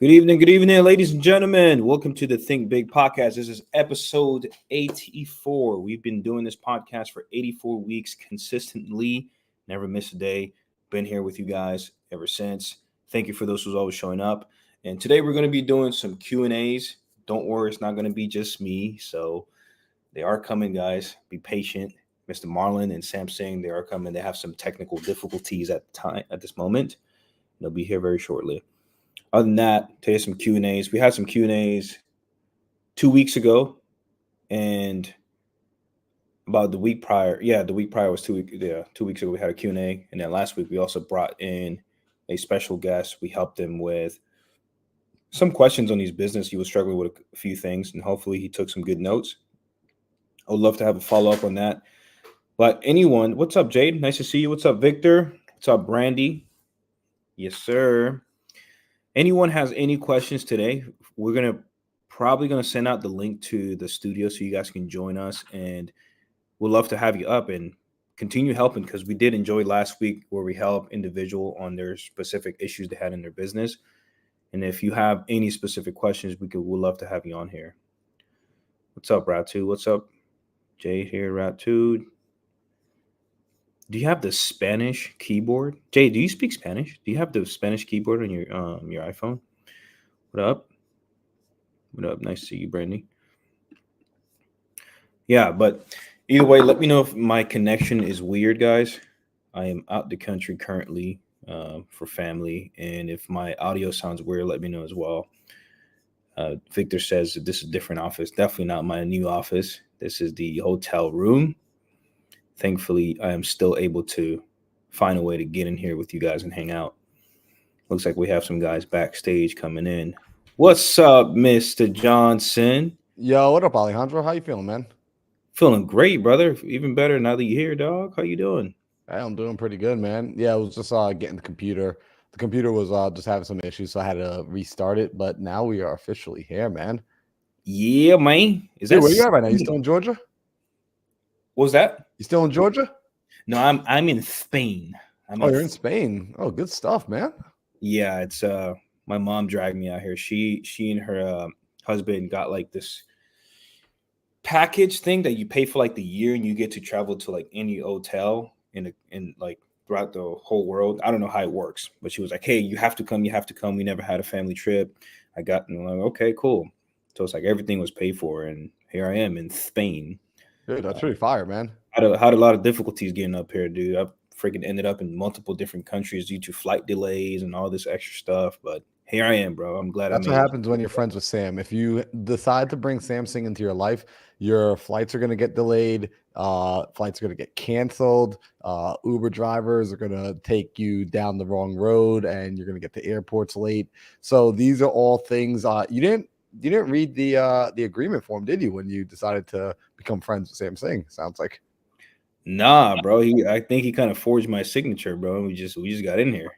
Good evening, ladies and gentlemen. Welcome to the Think Big podcast. This is episode 84. We've been doing this podcast for 84 weeks consistently, never missed a day. Been here with you guys ever since. Thank you for those who's always showing up. And today we're going to be doing some Q&As. Don't worry, it's not going to be just me. So they are coming, guys. Be patient. Mr. Marlon and Sam Singh, they are coming. They have some technical difficulties at this moment. They'll be here very shortly. Other than that, today some Q&As. We had some Q&As 2 weeks ago, and about the week prior. Yeah, the week prior was 2 weeks. Yeah, 2 weeks ago we had a Q&A, and then last week we also brought in a special guest. We helped him with some questions on his business. He was struggling with a few things, and hopefully he took some good notes. I would love to have a follow-up on that. But anyone, what's up, Jade? Nice to see you. What's up, Victor? What's up, Brandy? Yes, sir. Anyone has any questions today, we're probably gonna send out the link to the studio so you guys can join us, and we'd love to have you up and continue helping, because we did enjoy last week where we helped individual on their specific issues they had in their business. And if you have any specific questions, we'd love to have you on here. What's up, Ratu? What's up, Jay here, Ratu? Do you have the Spanish keyboard? Jay, do you speak Spanish? Do you have the Spanish keyboard on your iPhone? What up? What up? Nice to see you, Brandy. Yeah, but either way, let me know if my connection is weird, guys. I am out the country currently for family, and if my audio sounds weird, let me know as well. Victor says that this is a different office. Definitely not my new office. This is the hotel room. Thankfully, I am still able to find a way to get in here with you guys and hang out. Looks like we have some guys backstage coming in. What's up, Mr. Johnson? Yo, what up, Alejandro? How you feeling, man? Feeling great, brother. Even better now that you're here, dog. How you doing? Hey, I'm doing pretty good, man. Yeah, I was just getting the computer. The computer was just having some issues, so I had to restart it. But now we are officially here, man. Yeah, man. Dude, where you at right now? You still in Georgia? What was that? You still in Georgia? No, I'm in Spain. You're in Spain. Oh, good stuff, man. Yeah, it's my mom dragged me out here. She and her husband got like this package thing that you pay for like the year, and you get to travel to like any hotel in like throughout the whole world. I don't know how it works, but she was like, "Hey, you have to come. You have to come. We never had a family trip." And I'm like, "Okay, cool." So it's like everything was paid for, and here I am in Spain. Dude, that's pretty fire, man. I had a lot of difficulties getting up here, dude. I've freaking ended up in multiple different countries due to flight delays and all this extra stuff. But here I am, bro. I'm glad. That's what happens when you're friends with Sam. If you decide to bring Sam Singh into your life, your flights are going to get delayed. Flights are going to get canceled. Uber drivers are going to take you down the wrong road, and you're going to get to airports late. So these are all things. You didn't read the agreement form, did you, when you decided to become friends with Sam Singh? Sounds like. Nah, bro. I think he kind of forged my signature, bro. We just got in here.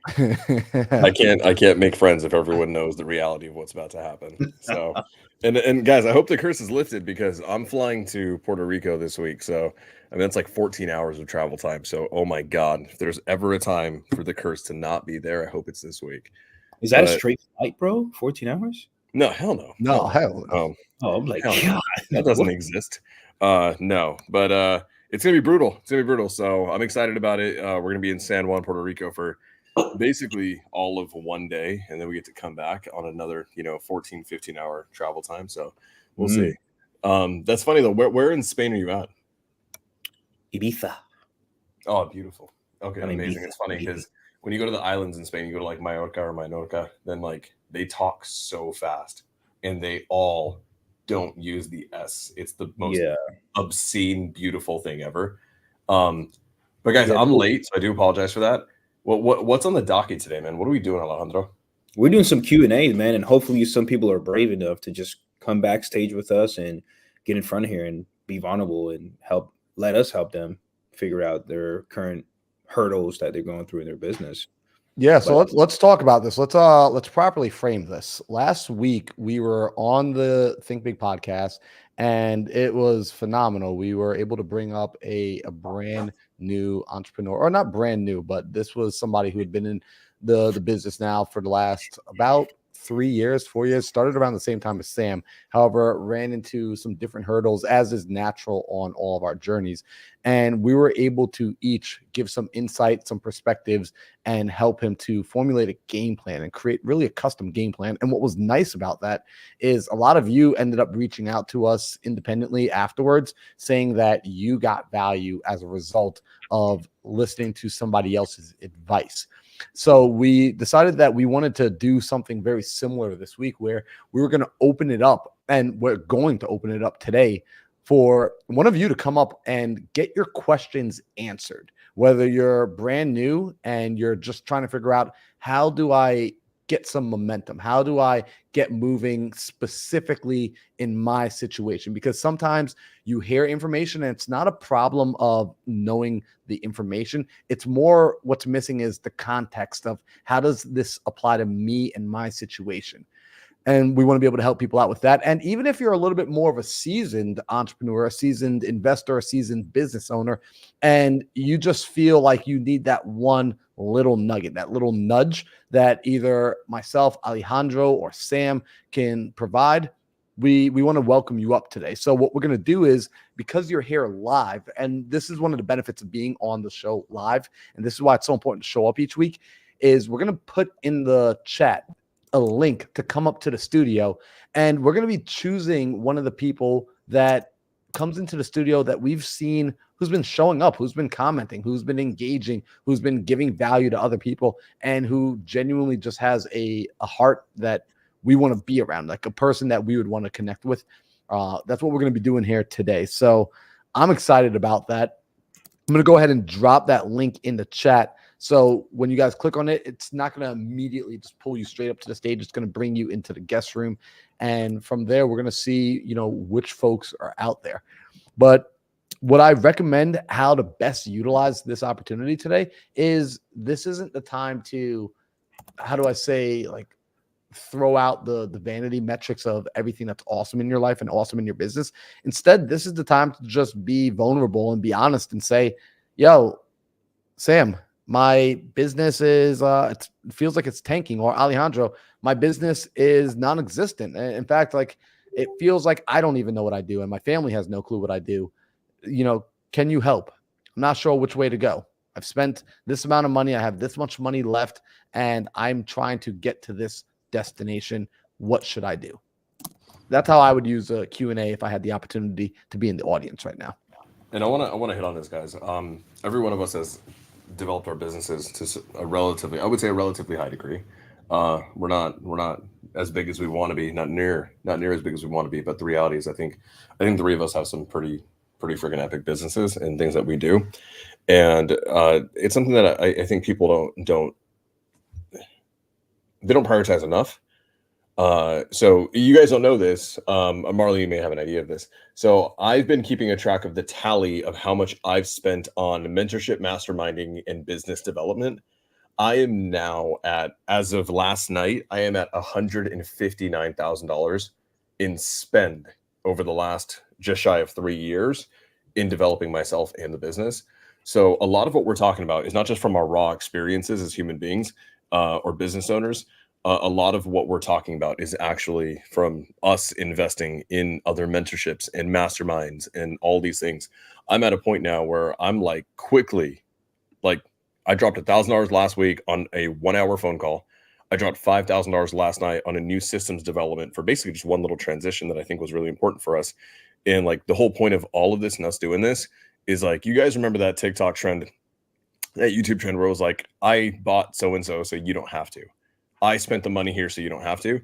I can't make friends if everyone knows the reality of what's about to happen. So, and guys, I hope the curse is lifted, because I'm flying to Puerto Rico this week. So, I mean, that's like 14 hours of travel time. So, oh my God, if there's ever a time for the curse to not be there, I hope it's this week. Is that a straight flight, bro? 14 hours? No, hell no. No, hell no. Oh, I'm like, God, that doesn't exist. No, but it's gonna be brutal. It's gonna be brutal. So I'm excited about it. We're gonna be in San Juan, Puerto Rico for basically all of one day, and then we get to come back on another, 14, 15 hour travel time. So we'll see. That's funny though. Where in Spain are you at? Ibiza. Oh, beautiful. Okay, amazing. Ibiza, It's funny because when you go to the islands in Spain, you go to like Mallorca or Minorca, then like they talk so fast, and they all don't use the S. It's the most obscene, beautiful thing ever. But guys, I'm late, so I do apologize for that. What's on the docket today, man? What are we doing, Alejandro? We're doing some Q&A, man, and hopefully some people are brave enough to just come backstage with us and get in front of here and be vulnerable and let us help them figure out their current hurdles that they're going through in their business. Yeah, so let's talk about this. Let's properly frame this. Last week we were on the Think Big podcast, and it was phenomenal. We were able to bring up a brand new entrepreneur, or not brand new, but this was somebody who had been in the business now for the last about 4 years, started around the same time as Sam. However, ran into some different hurdles, as is natural on all of our journeys. And we were able to each give some insight, some perspectives, and help him to formulate a game plan and create really a custom game plan. And what was nice about that is a lot of you ended up reaching out to us independently afterwards, saying that you got value as a result of listening to somebody else's advice. So we decided that we wanted to do something very similar this week, where we were going to open it up, and we're going to open it up today for one of you to come up and get your questions answered. Whether you're brand new and you're just trying to figure out, how do I get some momentum? How do I get moving specifically in my situation? Because sometimes you hear information and it's not a problem of knowing the information. It's more, what's missing is the context of, how does this apply to me and my situation? And we want to be able to help people out with that. And even if you're a little bit more of a seasoned entrepreneur, a seasoned investor, a seasoned business owner, and you just feel like you need that one little nugget, that little nudge that either myself, Alejandro, or Sam can provide, we want to welcome you up today. So what we're going to do is, because you're here live, and this is one of the benefits of being on the show live, and this is why it's so important to show up each week, is we're going to put in the chat a link to come up to the studio, and we're going to be choosing one of the people that comes into the studio that we've seen, who's been showing up, who's been commenting, who's been engaging, who's been giving value to other people, and who genuinely just has a heart that we want to be around, like a person that we would want to connect with. That's what we're going to be doing here today. So I'm excited about that. I'm going to go ahead and drop that link in the chat. So when you guys click on it, it's not going to immediately just pull you straight up to the stage. It's going to bring you into the guest room. And from there, we're going to see, which folks are out there. But what I recommend, how to best utilize this opportunity today, is this isn't the time to, how do I say, like, throw out the vanity metrics of everything that's awesome in your life and awesome in your business. Instead, this is the time to just be vulnerable and be honest and say, yo, Sam, my business is, it feels like it's tanking. Or Alejandro, my business is non-existent. In fact, like, it feels like I don't even know what I do, and my family has no clue what I do. Can you help? I'm not sure which way to go. I've spent this amount of money. I have this much money left, and I'm trying to get to this destination. What should I do? That's how I would use a Q&A if I had the opportunity to be in the audience right now. And I want to hit on this, guys. Every one of us has developed our businesses to a relatively high degree. We're not as big as we want to be, not near as big as we want to be. But the reality is, I think the three of us have some pretty freaking epic businesses and things that we do. And it's something that I think people don't prioritize enough. So you guys don't know this. Marley, you may have an idea of this. So I've been keeping a track of the tally of how much I've spent on mentorship, masterminding, and business development. I am now as of last night, I am at $159,000 in spend over the last just shy of 3 years in developing myself and the business. So a lot of what we're talking about is not just from our raw experiences as human beings or business owners. A lot of what we're talking about is actually from us investing in other mentorships and masterminds and all these things. I'm at a point now where I'm like quickly, like I dropped $1,000 last week on a 1-hour phone call. I dropped $5,000 last night on a new systems development for basically just one little transition that I think was really important for us. And like the whole point of all of this and us doing this is like, you guys remember that TikTok trend, that YouTube trend where it was like, I bought so-and-so, so you don't have to. I spent the money here, so you don't have to.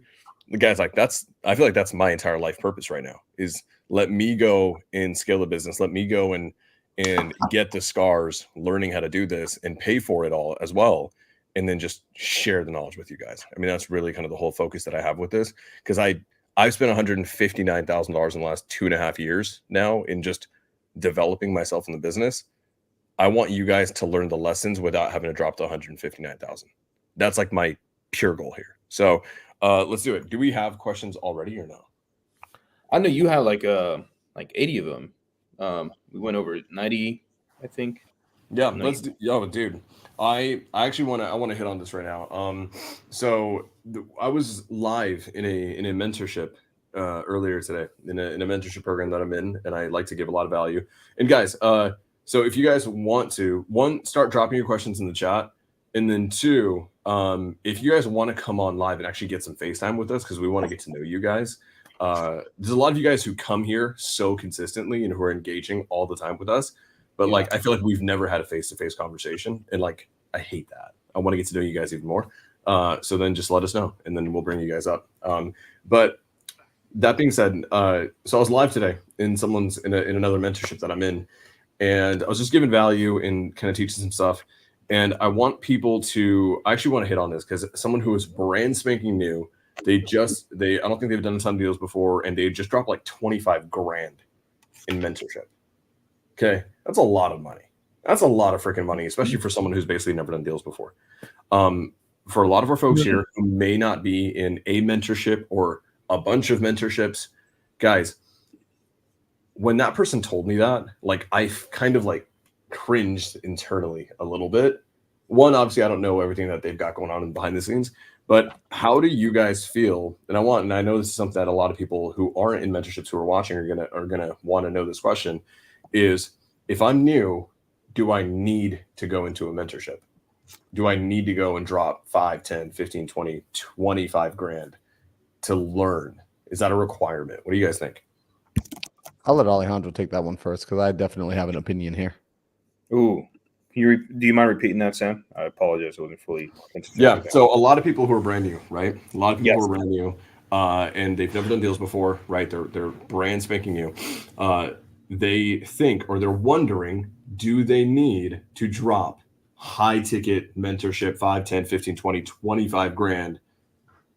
The guy's like, I feel like that's my entire life purpose right now, is let me go and scale the business. Let me go and get the scars, learning how to do this and pay for it all as well. And then just share the knowledge with you guys. I mean, that's really kind of the whole focus that I have with this, because I've spent $159,000 in the last 2.5 years now in just developing myself in the business. I want you guys to learn the lessons without having to drop the $159,000. That's like my pure goal here. So let's do it. Do we have questions already or no? I know you had like 80 of them. We went over 90, I think. Yeah, let's do, dude. I actually want to hit on this right now. So I was live in a mentorship earlier today in a mentorship program that I'm in, and I like to give a lot of value. And guys, so if you guys want to, one, start dropping your questions in the chat, and then two, if you guys want to come on live and actually get some FaceTime with us, because we want to get to know you guys. There's a lot of you guys who come here so consistently and who are engaging all the time with us. But like, I feel like we've never had a face-to-face conversation, and like, I hate that. I want to get to know you guys even more. So then just let us know, and then we'll bring you guys up. But that being said, so I was live today in someone's in another mentorship that I'm in, and I was just giving value and kind of teaching some stuff. And I want people to, I actually want to hit on this because someone who is brand spanking new, I don't think they've done some deals before, and they just dropped like 25 grand in mentorship. Okay, that's a lot of money. That's a lot of freaking money, especially for someone who's basically never done deals before. For a lot of our folks here who may not be in a mentorship or a bunch of mentorships, guys, when that person told me that, like, I kind of like cringed internally a little bit. One, obviously, I don't know everything that they've got going on behind the scenes, but how do you guys feel? And I know this is something that a lot of people who aren't in mentorships who are watching are gonna want to know this question is, if I'm new, do I need to go into a mentorship? Do I need to go and drop 5, 10, 15, 20, 25 grand to learn? Is that a requirement? What do you guys think? I'll let Alejandro take that one first because I definitely have an opinion here. Ooh, do you mind repeating that, Sam? I apologize. I wasn't fully. Yeah. So a lot of people who are brand new, right? A lot of people who are brand new, and they've never done deals before, right? They're brand spanking new. They think, or they're wondering, do they need to drop high ticket mentorship 5, 10, 15, 20, 25 grand?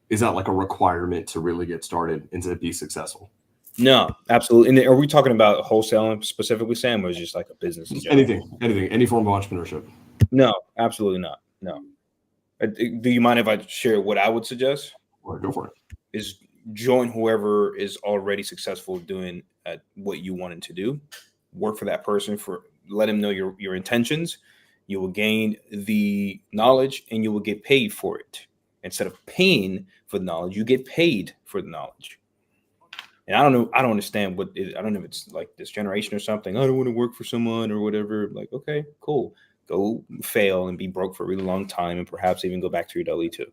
Is that like a requirement to really get started and to be successful? No, absolutely. And are we talking about wholesaling specifically, Sam, or is it just like a business? Anything, any form of entrepreneurship? No, absolutely not. No. Do you mind if I share what I would suggest? Or go for it. Is join whoever is already successful doing what you wanted to do. Work for that person, let him know your intentions. You will gain the knowledge and you will get paid for it. Instead of paying for the knowledge, you get paid for the knowledge. And I don't understand I don't know if it's like this generation or something. I don't want to work for someone or whatever. Like, okay, cool. Go fail and be broke for a really long time and perhaps even go back to your W-2.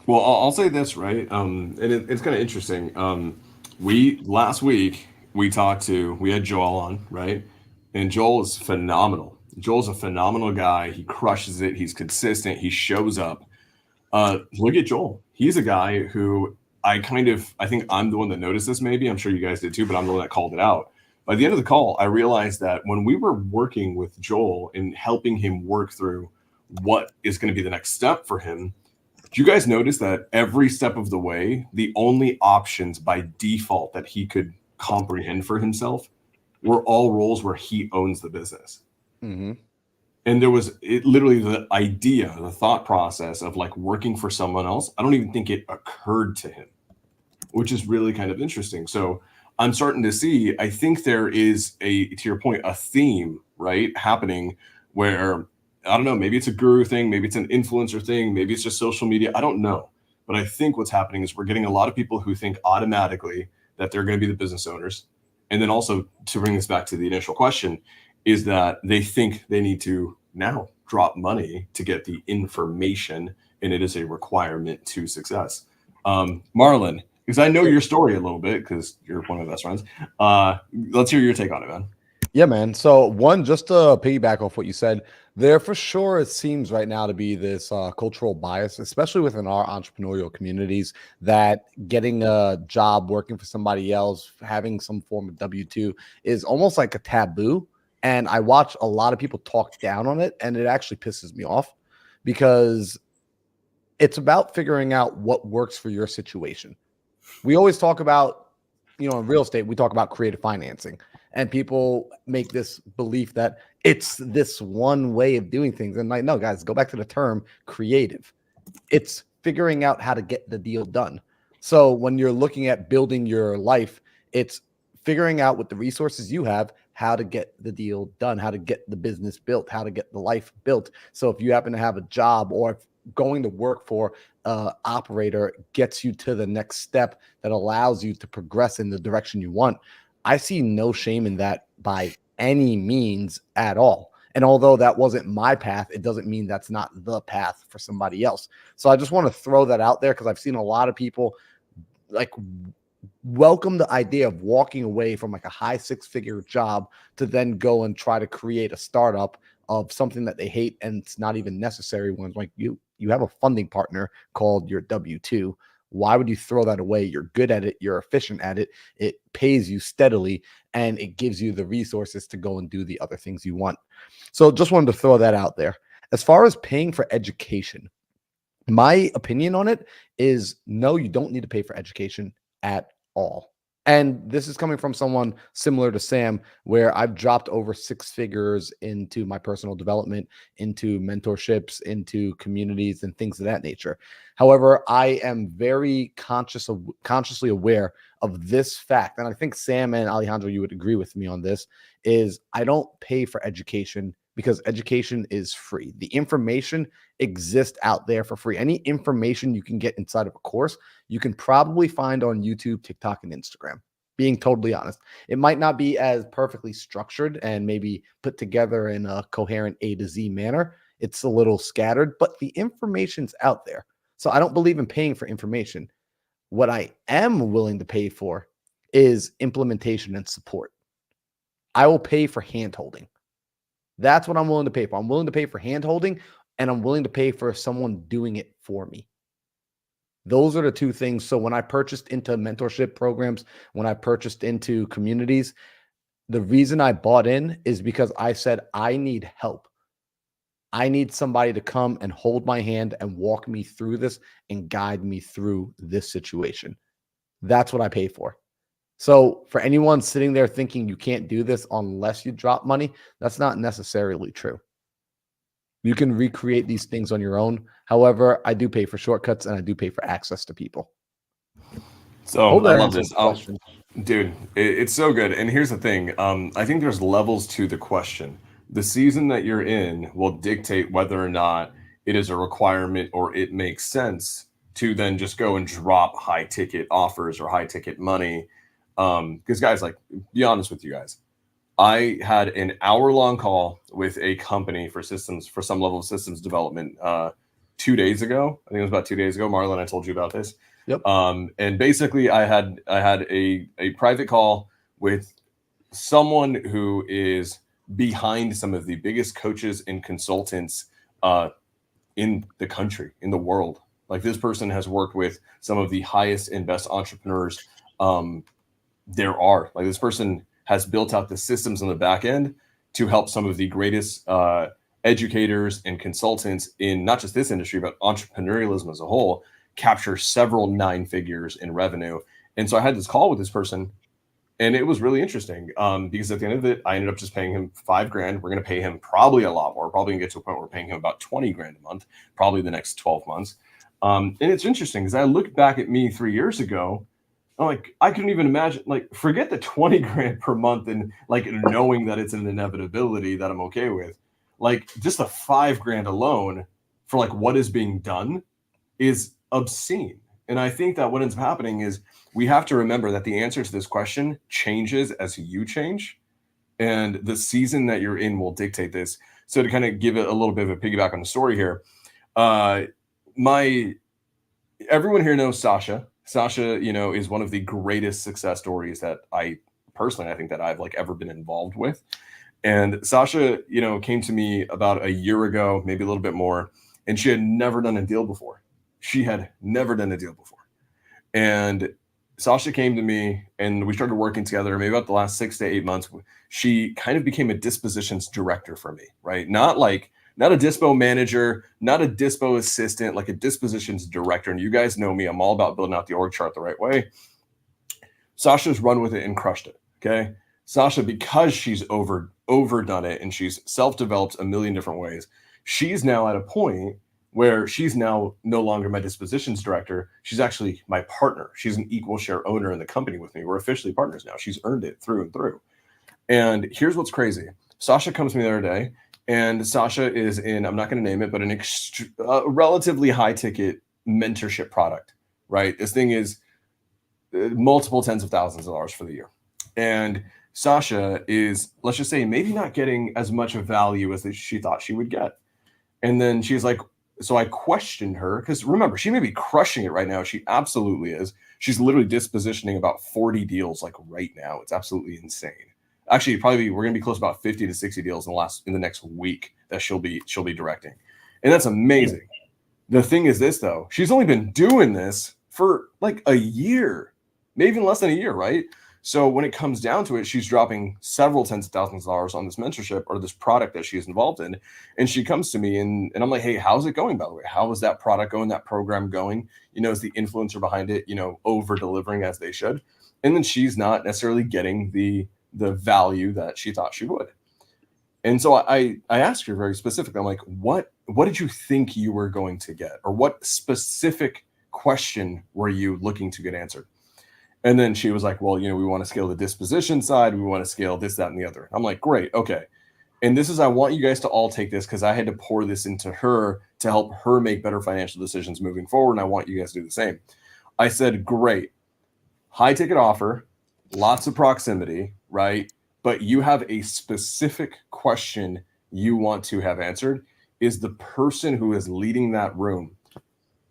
Well, I'll say this, right? And it's kind of interesting. Last week we had Joel on, right? And Joel is phenomenal. Joel's a phenomenal guy. He crushes it. He's consistent. He shows up. Look at Joel. He's a guy who I think I'm the one that noticed this. Maybe I'm sure you guys did too, but I'm the one that called it out. By the end of the call, I realized that when we were working with Joel and helping him work through what is going to be the next step for him, do you guys notice that every step of the way, the only options by default that he could comprehend for himself were all roles where he owns the business? Mm-hmm. And there was literally the idea, the thought process of like working for someone else. I don't even think it occurred to him, which is really kind of interesting. So I'm starting to see, I think there is to your point, a theme, right, happening where, I don't know, maybe it's a guru thing, maybe it's an influencer thing, maybe it's just social media. I don't know. But I think what's happening is we're getting a lot of people who think automatically that they're going to be the business owners. And then also, to bring this back to the initial question, is that they think they need to now drop money to get the information, and it is a requirement to success. Marlon, because I know your story a little bit because you're one of my best friends. Let's hear your take on it, man. Yeah, man. So one, just to piggyback off what you said, there for sure it seems right now to be this cultural bias, especially within our entrepreneurial communities, that getting a job working for somebody else, having some form of W-2 is almost like a taboo. And I watch a lot of people talk down on it, and it actually pisses me off because it's about figuring out what works for your situation. We always talk about, in real estate, we talk about creative financing, and people make this belief that it's this one way of doing things. And like, no, guys, go back to the term creative. It's figuring out how to get the deal done. So when you're looking at building your life, it's figuring out with the resources you have how to get the deal done, how to get the business built, how to get the life built. So if you happen to have a job, or if going to work for operator gets you to the next step that allows you to progress in the direction you want, I see no shame in that by any means at all. And although that wasn't my path, it doesn't mean that's not the path for somebody else. So I just want to throw that out there, because I've seen a lot of people like welcome the idea of walking away from like a high six-figure job to then go and try to create a startup of something that they hate, and it's not even necessary. When like you have a funding partner called your W-2. Why would you throw that away? You're good at it. You're efficient at it. It pays you steadily, and it gives you the resources to go and do the other things you want. So just wanted to throw that out there. As far as paying for education, my opinion on it is no, you don't need to pay for education at all. And this is coming from someone similar to Sam, where I've dropped over 6 figures into my personal development, into mentorships, into communities, and things of that nature. However, I am very consciously aware of this fact. And I think Sam and Alejandro, you would agree with me on this, is I don't pay for education because education is free. The information exists out there for free. Any information you can get inside of a course, you can probably find on YouTube, TikTok, and Instagram. Being totally honest, it might not be as perfectly structured and maybe put together in a coherent A to Z manner. It's a little scattered, but the information's out there. So I don't believe in paying for information. What I am willing to pay for is implementation and support. I will pay for hand-holding. That's what I'm willing to pay for. I'm willing to pay for hand-holding, and I'm willing to pay for someone doing it for me. Those are the two things. So when I purchased into mentorship programs, when I purchased into communities, the reason I bought in is because I said, I need help. I need somebody to come and hold my hand and walk me through this and guide me through this situation. That's what I pay for. So for anyone sitting there thinking you can't do this unless you drop money, that's not necessarily true. You can recreate these things on your own. However, I do pay for shortcuts, and I do pay for access to people. So I love this. Dude, it's so good. And here's the thing. I think there's levels to the question. The season that you're in will dictate whether or not it is a requirement or it makes sense to then just go and drop high ticket offers or high ticket money. Because guys, like, be honest with you guys. I had an hour-long call with a company for systems, for some level of systems development 2 days ago. I think it was about 2 days ago. Marlon, I told you about this. Yep. And basically I had a private call with someone who is behind some of the biggest coaches and consultants in the country, in the world. Like, this person has worked with some of the highest and best entrepreneurs there are. Like, this person has built out the systems on the back end to help some of the greatest educators and consultants in not just this industry, but entrepreneurialism as a whole, capture several 9 figures in revenue. And so I had this call with this person, and it was really interesting because at the end of it, I ended up just paying him $5,000. We're going to pay him probably a lot more. We're probably going to get to a point where we're paying him about $20,000 a month, probably the next 12 months. And it's interesting because I look back at me 3 years ago. I'm like, I couldn't even imagine, like, forget the $20,000 per month and like knowing that it's an inevitability that I'm okay with. Like, just the $5,000 alone for like what is being done is obscene. And I think that what ends up happening is we have to remember that the answer to this question changes as you change, and the season that you're in will dictate this. So to kind of give it a little bit of a piggyback on the story here, everyone here knows Sasha. Sasha, is one of the greatest success stories that I think that I've like ever been involved with. And Sasha, came to me about a year ago, maybe a little bit more, and she had never done a deal before. And Sasha came to me and we started working together maybe about the last 6 to 8 months. She kind of became a dispositions director for me, right? Not a dispo manager, not a dispo assistant, like a dispositions director. And you guys know me, I'm all about building out the org chart the right way. Sasha's run with it and crushed it, okay? Sasha, because she's overdone it and she's self-developed a million different ways, she's now at a point where she's now no longer my dispositions director. She's actually my partner. She's an equal share owner in the company with me. We're officially partners now. She's earned it through and through. And here's what's crazy. Sasha comes to me the other day, and Sasha is in, I'm not going to name it, but a relatively high ticket mentorship product, right? This thing is multiple tens of thousands of dollars for the year. And Sasha is, let's just say, maybe not getting as much of value as she thought she would get. And then she's like, so I questioned her, because remember, she may be crushing it right now. She absolutely is. She's literally dispositioning about 40 deals like right now. It's absolutely insane. Actually, we're going to be close to about 50 to 60 deals in the next week that she'll be directing. And that's amazing. The thing is this, though, she's only been doing this for like a year, maybe even less than a year, right? So when it comes down to it, she's dropping several tens of thousands of dollars on this mentorship or this product that she is involved in. And she comes to me and I'm like, hey, how's it going, by the way? How is that product going, that program going? Is the influencer behind it, over delivering as they should? And then she's not necessarily getting the value that she thought she would. And so I asked her very specifically, I'm like, what did you think you were going to get? Or what specific question were you looking to get answered? And then she was like, well, we want to scale the disposition side. We want to scale this, that, and the other. I'm like, great. Okay. And I want you guys to all take this because I had to pour this into her to help her make better financial decisions moving forward. And I want you guys to do the same. I said, great. High ticket offer, lots of proximity, right? But you have a specific question you want to have answered. Is the person who is leading that room,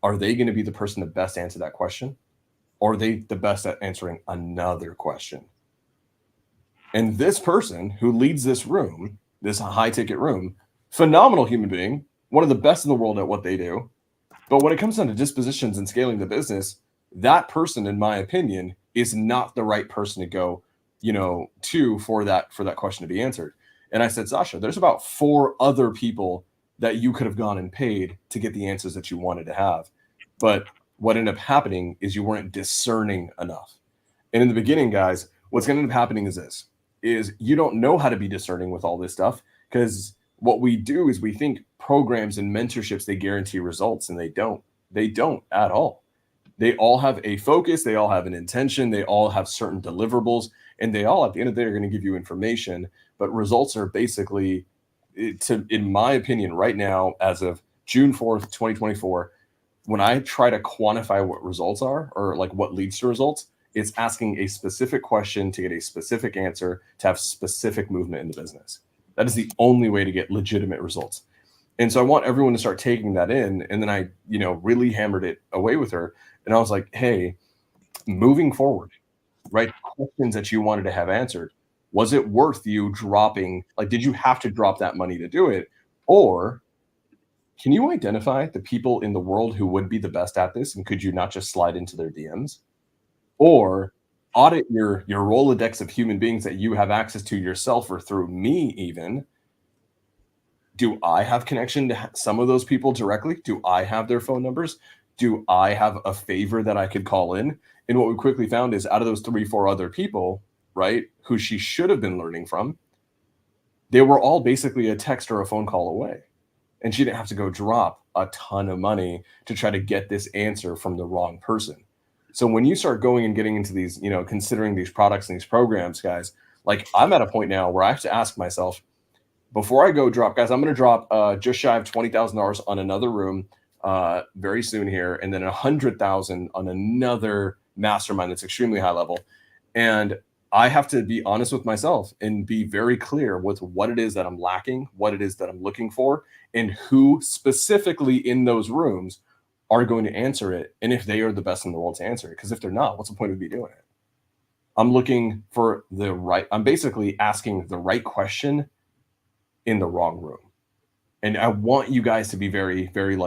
are they going to be the person to best answer that question? Or are they the best at answering another question? And this person who leads this room, this high ticket room, phenomenal human being, one of the best in the world at what they do. But when it comes down to dispositions and scaling the business, that person, in my opinion, is not the right person to go, to for that question to be answered. And I said, Sasha, there's about 4 other people that you could have gone and paid to get the answers that you wanted to have. But what ended up happening is you weren't discerning enough. And in the beginning, guys, what's going to end up happening is this, is you don't know how to be discerning with all this stuff, because what we do is we think programs and mentorships, they guarantee results, and they don't at all. They all have a focus. They all have an intention. They all have certain deliverables, and they all at the end of the day are going to give you information, but results are basically, in my opinion, right now, as of June 4th, 2024, when I try to quantify what results are, or like what leads to results, it's asking a specific question to get a specific answer to have specific movement in the business. That is the only way to get legitimate results. And so I want everyone to start taking that in. And then I, really hammered it away with her. And I was like, hey, moving forward, right? Questions that you wanted to have answered. Was it worth you dropping? Like, did you have to drop that money to do it? Or can you identify the people in the world who would be the best at this? And could you not just slide into their DMs? Or audit your Rolodex of human beings that you have access to yourself or through me even. Do I have connection to some of those people directly? Do I have their phone numbers? Do I have a favor that I could call in? And what we quickly found is out of those 3-4 other people, right, who she should have been learning from, they were all basically a text or a phone call away. And she didn't have to go drop a ton of money to try to get this answer from the wrong person. So when you start going and getting into these, considering these products and these programs, guys, like I'm at a point now where I have to ask myself, before I go drop, guys, I'm going to drop just shy of $20,000 on another room very soon here, and then $100,000 on another mastermind that's extremely high level. And I have to be honest with myself and be very clear with what it is that I'm lacking, what it is that I'm looking for, and who specifically in those rooms are going to answer it, and if they are the best in the world to answer it. Because if they're not, what's the point of me doing it? I'm looking for I'm basically asking the right question in the wrong room. And I want you guys to be very, very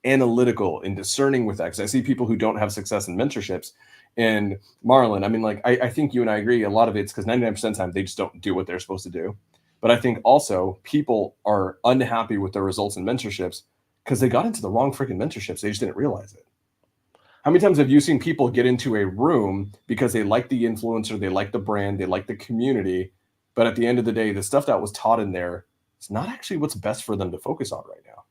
analytical and discerning with that. Because I see people who don't have success in mentorships. And Marlon, I think you and I agree, a lot of it's because 99% of the time they just don't do what they're supposed to do. But I think also people are unhappy with their results in mentorships because they got into the wrong freaking mentorships. They just didn't realize it. How many times have you seen people get into a room because they like the influencer, they like the brand, they like the community, but at the end of the day, the stuff that was taught in there is not actually what's best for them to focus on right now.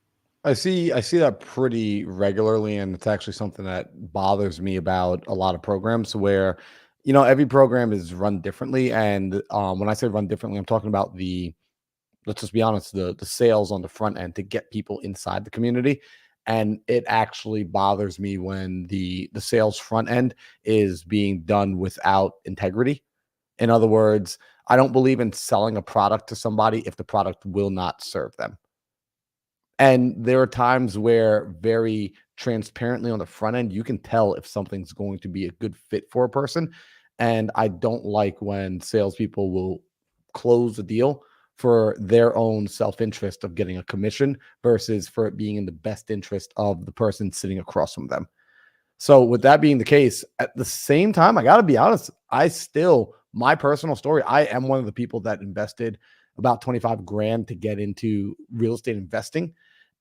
I see that pretty regularly, and it's actually something that bothers me about a lot of programs where, every program is run differently. And when I say run differently, I'm talking about let's just be honest, the sales on the front end to get people inside the community. And it actually bothers me when the sales front end is being done without integrity. In other words, I don't believe in selling a product to somebody if the product will not serve them. And there are times where very transparently on the front end, you can tell if something's going to be a good fit for a person. And I don't like when salespeople will close a deal for their own self-interest of getting a commission versus for it being in the best interest of the person sitting across from them. So with that being the case, at the same time, I got to be honest, my personal story, I am one of the people that invested about 25 grand to get into real estate investing.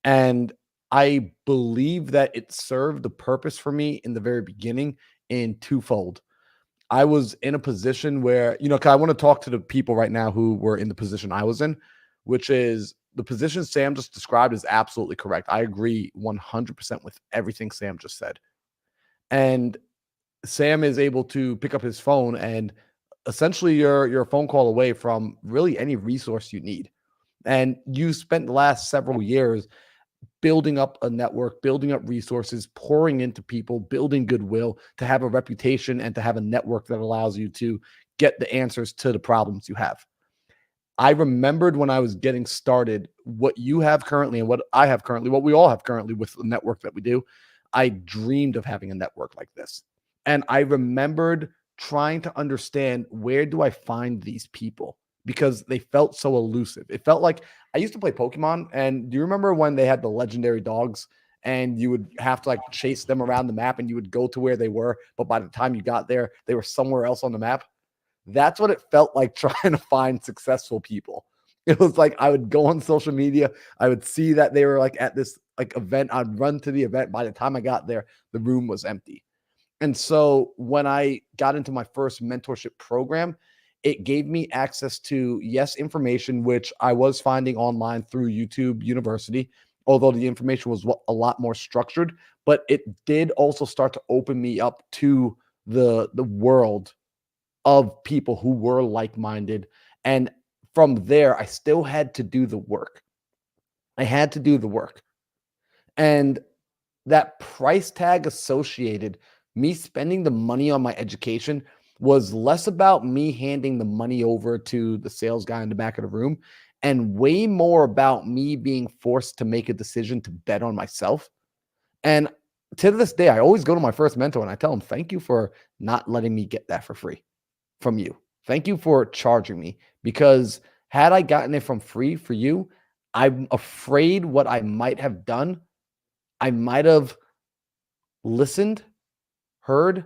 And I believe that it served the purpose for me in the very beginning in twofold. I was in a position where, 'cause I want to talk to the people right now who were in the position I was in, which is the position Sam just described is absolutely correct. I agree 100% with everything Sam just said. And Sam is able to pick up his phone and essentially you're a phone call away from really any resource you need. And you spent the last several years building up a network, building up resources, pouring into people, building goodwill to have a reputation and to have a network that allows you to get the answers to the problems you have. I remembered when I was getting started, what you have currently and what I have currently, what we all have currently with the network that we do. I dreamed of having a network like this. And I remembered trying to understand, where do I find these people? Because they felt so elusive. It felt like I used to play Pokemon. And do you remember when they had the legendary dogs and you would have to like chase them around the map and you would go to where they were, but by the time you got there, they were somewhere else on the map? That's what it felt like trying to find successful people. It was like I would go on social media, I would see that they were like at this like event, I'd run to the event. By the time I got there, the room was empty. And so when I got into my first mentorship program, it gave me access to, yes, information, which I was finding online through YouTube University, although the information was a lot more structured, but it did also start to open me up to the world of people who were like-minded. And from there, I still had to do the work. I had to do the work. And that price tag associated me spending the money on my education was less about me handing the money over to the sales guy in the back of the room and way more about me being forced to make a decision to bet on myself. And to this day, I always go to my first mentor and I tell him, thank you for not letting me get that for free from you. Thank you for charging me, because had I gotten it from free for you, I'm afraid what I might have done, I might have listened, heard,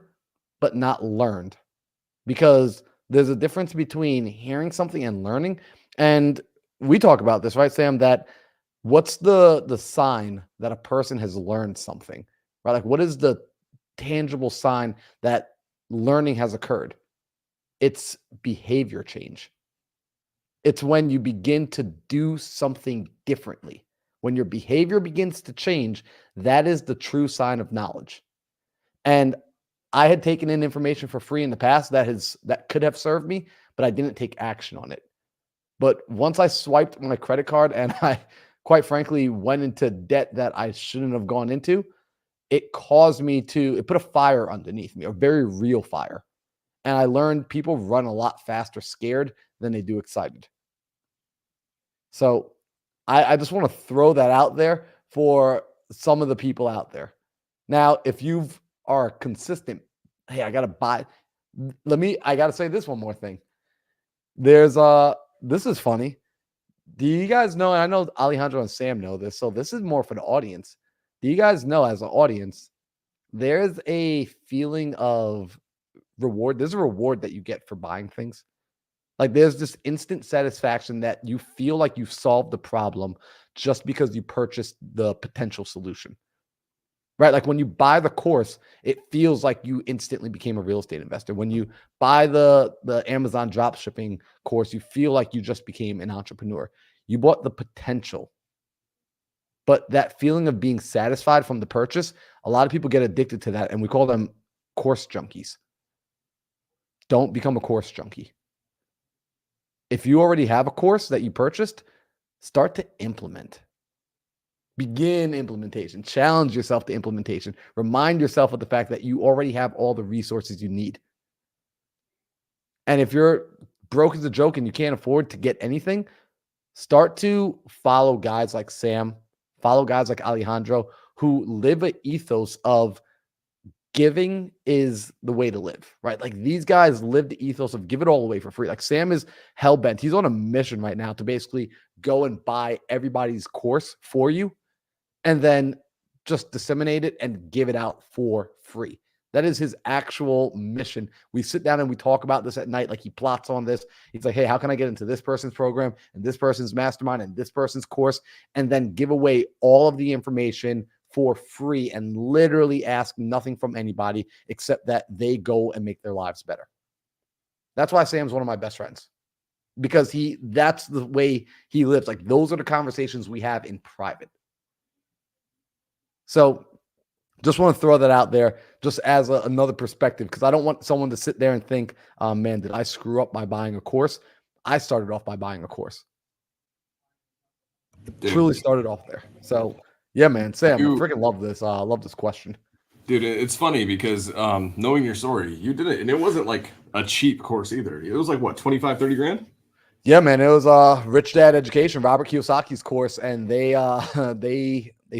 but not learned, because there's a difference between hearing something and learning. And we talk about this, right, Sam, that what's the sign that a person has learned something, right? Like, what is the tangible sign that learning has occurred? It's behavior change. It's when you begin to do something differently. When your behavior begins to change, that is the true sign of knowledge. And I had taken in information for free in the past that could have served me, but I didn't take action on it. But once I swiped my credit card and I, quite frankly, went into debt that I shouldn't have gone into, it put a fire underneath me, a very real fire. And I learned people run a lot faster scared than they do excited. So I just want to throw that out there for some of the people out there. Now, if you are consistent, hey, I got to say this one more thing. This is funny. Do you guys know, and I know Alejandro and Sam know this, so this is more for the audience. Do you guys know, as an audience, there's a feeling of reward. There's a reward that you get for buying things. Like, there's this instant satisfaction that you feel like you've solved the problem just because you purchased the potential solution, right? Like when you buy the course, it feels like you instantly became a real estate investor. When you buy the Amazon drop shipping course, you feel like you just became an entrepreneur. You bought the potential. But that feeling of being satisfied from the purchase, a lot of people get addicted to that, and we call them course junkies. Don't become a course junkie. If you already have a course that you purchased, start to implement. Begin implementation. Challenge yourself to implementation. Remind yourself of the fact that you already have all the resources you need. And if you're broke as a joke and you can't afford to get anything, start to follow guys like Sam, follow guys like Alejandro, who live an ethos of giving is the way to live, right? Like these guys live the ethos of give it all away for free. Like Sam is hell-bent. He's on a mission right now to basically go and buy everybody's course for you and then just disseminate it and give it out for free. That is his actual mission. We sit down and we talk about this at night. Like he plots on this. He's like, hey, how can I get into this person's program and this person's mastermind and this person's course and then give away all of the information for free and literally ask nothing from anybody except that they go and make their lives better. That's why Sam's one of my best friends, because that's the way he lives. Like those are the conversations we have in private. So just want to throw that out there just as another perspective, because I don't want someone to sit there and think, man, did I screw up by buying a course? I started off by buying a course. Truly started off there. So yeah, man, Sam, I freaking love this. I love this question. Dude, it's funny because knowing your story, you did it, and it wasn't like a cheap course either. It was like, what, 25, 30 grand? Yeah, man, it was Rich Dad Education, Robert Kiyosaki's course, and they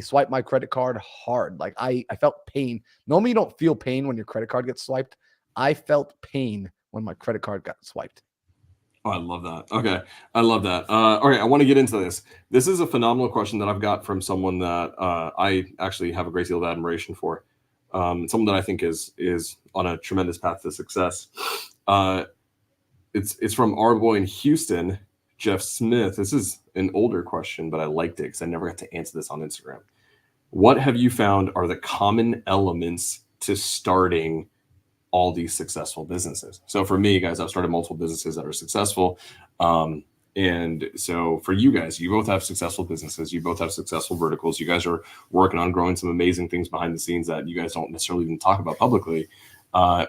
swiped my credit card hard. Like I felt pain. Normally you don't feel pain when your credit card gets swiped. I felt pain when my credit card got swiped. Oh, I love that. Okay. I love that. All right. I want to get into this. This is a phenomenal question that I've got from someone that I actually have a great deal of admiration for. Someone that I think is on a tremendous path to success. It's from our boy in Houston, Jeff Smith. This is an older question, but I liked it because I never got to answer this on Instagram. What have you found are the common elements to starting all these successful businesses? So for me, guys, I've started multiple businesses that are successful. And so for you guys, you both have successful businesses. You both have successful verticals. You guys are working on growing some amazing things behind the scenes that you guys don't necessarily even talk about publicly.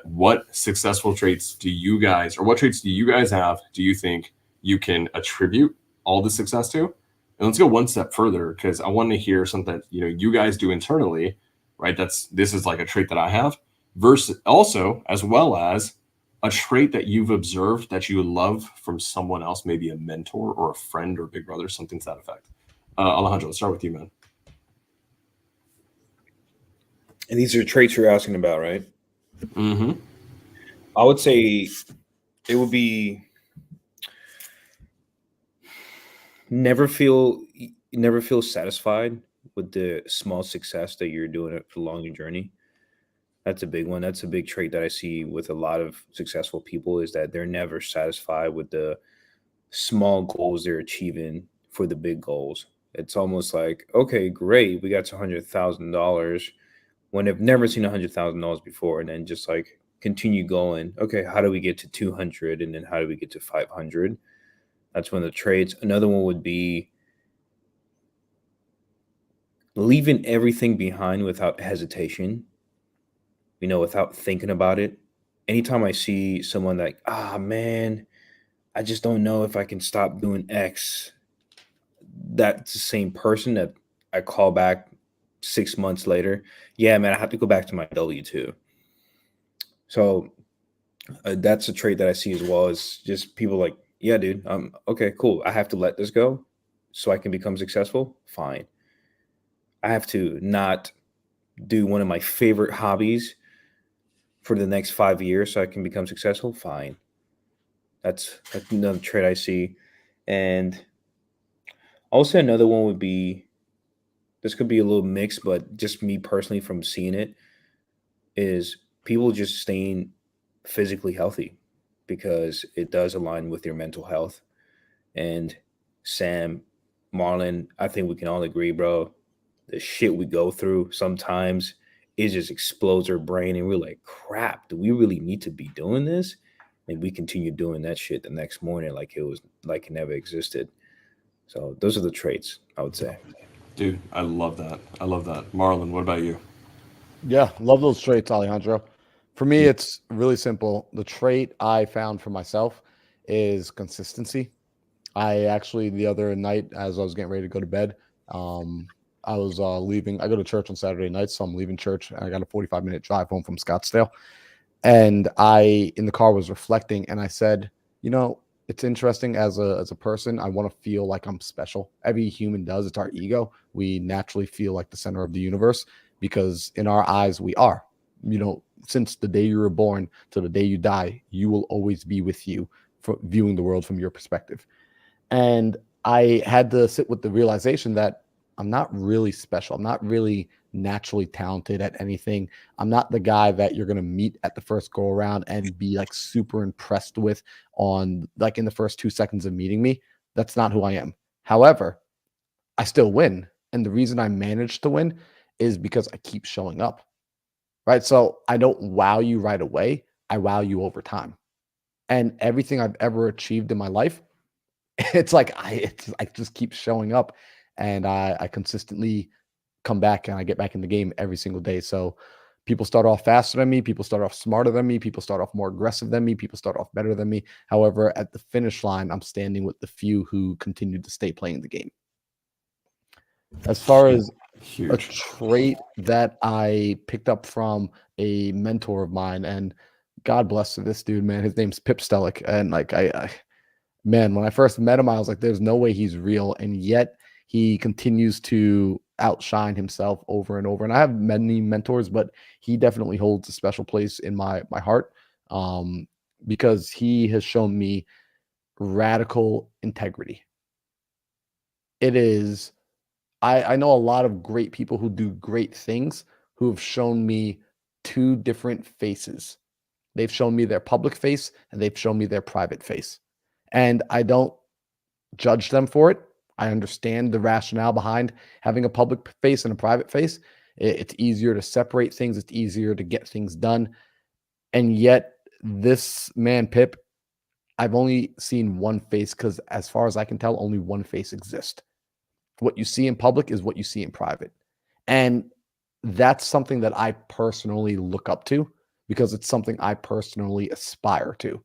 What successful traits do you guys, or what traits do you guys have, do you think you can attribute all the success to? And let's go one step further, because I want to hear something that, you guys do internally, right? This is like a trait that I have, versus also as well as a trait that you've observed that you would love from someone else, maybe a mentor or a friend or big brother, something to that effect. Alejandro, let's start with you, man. And these are traits you're asking about, right? Mm-hmm. I would say it would be never feel satisfied with the small success that you're doing along your journey. That's a big one. That's a big trait that I see with a lot of successful people, is that they're never satisfied with the small goals they're achieving for the big goals. It's almost like, okay, great, we got to $100,000 when they've never seen $100,000 before, and then just like continue going. Okay, how do we get to 200, and then how do we get to 500? That's one of the traits. Another one would be leaving everything behind without hesitation. Without thinking about it. Anytime I see someone like, man, I just don't know if I can stop doing X, that's the same person that I call back 6 months later. Yeah, man, I have to go back to my W-2. So that's a trait that I see as well, as just people like, yeah, dude, okay, cool. I have to let this go so I can become successful. Fine. I have to not do one of my favorite hobbies for the next 5 years so I can become successful. Fine. That's another trait I see. And also another one would be, this could be a little mixed, but just me personally from seeing it, is people just staying physically healthy, because it does align with your mental health. And Sam, Marlon, I think we can all agree, bro, the shit we go through sometimes, it just explodes our brain, and we're like, crap, do we really need to be doing this? And we continue doing that shit the next morning like it never existed. So those are the traits, I would say. Dude, I love that. I love that. Marlon, what about you? Yeah, love those traits, Alejandro. For me, Yeah. it's really simple. The trait I found for myself is consistency. I actually the other night, as I was getting ready to go to bed, um, I was leaving. I go to church on Saturday nights, so I'm leaving church. And I got a 45-minute drive home from Scottsdale, and I in the car was reflecting, and I said, you know, it's interesting as a person. I want to feel like I'm special. Every human does. It's our ego. We naturally feel like the center of the universe because in our eyes we are. You know, since the day you were born to the day you die, you will always be with you for viewing the world from your perspective. And I had to sit with the realization that I'm not really special. I'm not really naturally talented at anything. I'm not the guy that you're going to meet at the first go around and be like super impressed with on like in the first 2 seconds of meeting me. That's not who I am. However, I still win. And the reason I managed to win is because I keep showing up. Right. So I don't wow you right away. I wow you over time. And everything I've ever achieved in my life, it's like I just keep showing up, and I consistently come back and I get back in the game every single day. So people start off faster than me, people start off smarter than me, people start off more aggressive than me, people start off better than me. However, at the finish line, I'm standing with the few who continue to stay playing the game. As far Huge. as a Huge. trait that I picked up from a mentor of mine, and God bless this dude, man. His name's Pip Stellick, and like I man, when I first met him, I was like, there's no way he's real. And yet he continues to outshine himself over and over. And I have many mentors, but he definitely holds a special place in my heart, um, because he has shown me radical integrity. It is, I know a lot of great people who do great things who have shown me two different faces. They've shown me their public face and they've shown me their private face. And I don't judge them for it. I understand the rationale behind having a public face and a private face. It's easier to separate things, it's easier to get things done. And yet, this man, Pip, I've only seen one face because, as far as I can tell, only one face exists. What you see in public is what you see in private. And that's something that I personally look up to because it's something I personally aspire to.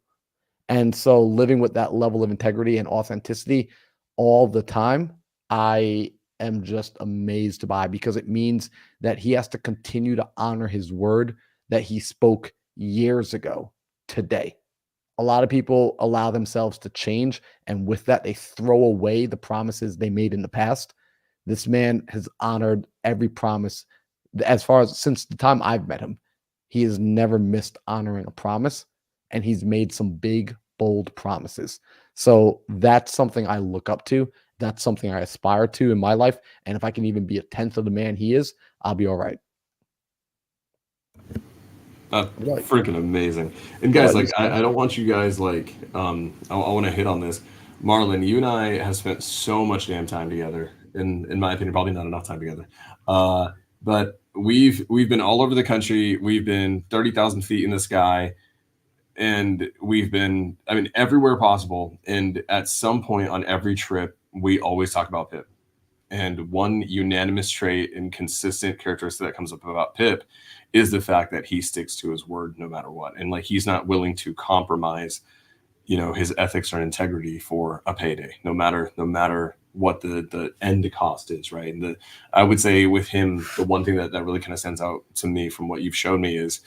And so living with that level of integrity and authenticity all the time, I am just amazed by because it means that he has to continue to honor his word that he spoke years ago today. A lot of people allow themselves to change, and with that, they throw away the promises they made in the past. This man has honored every promise as far as since the time I've met him. He has never missed honoring a promise, and he's made some big, bold promises. So that's something I look up to. That's something I aspire to in my life. And if I can even be a tenth of the man he is, I'll be all right. Freaking amazing. And guys, like I don't want you guys like I want to hit on this. Marlon, you and I have spent so much damn time together. In my opinion, probably not enough time together. But we've been all over the country. We've been 30,000 feet in the sky, and we've been, I mean, everywhere possible. And at some point on every trip, we always talk about Pip. And one unanimous trait and consistent characteristic that comes up about Pip is the fact that he sticks to his word no matter what. And like he's not willing to compromise, his ethics or integrity for a payday, no matter what the end cost is, right? And I would say with him, the one thing that really kind of stands out to me from what you've shown me is,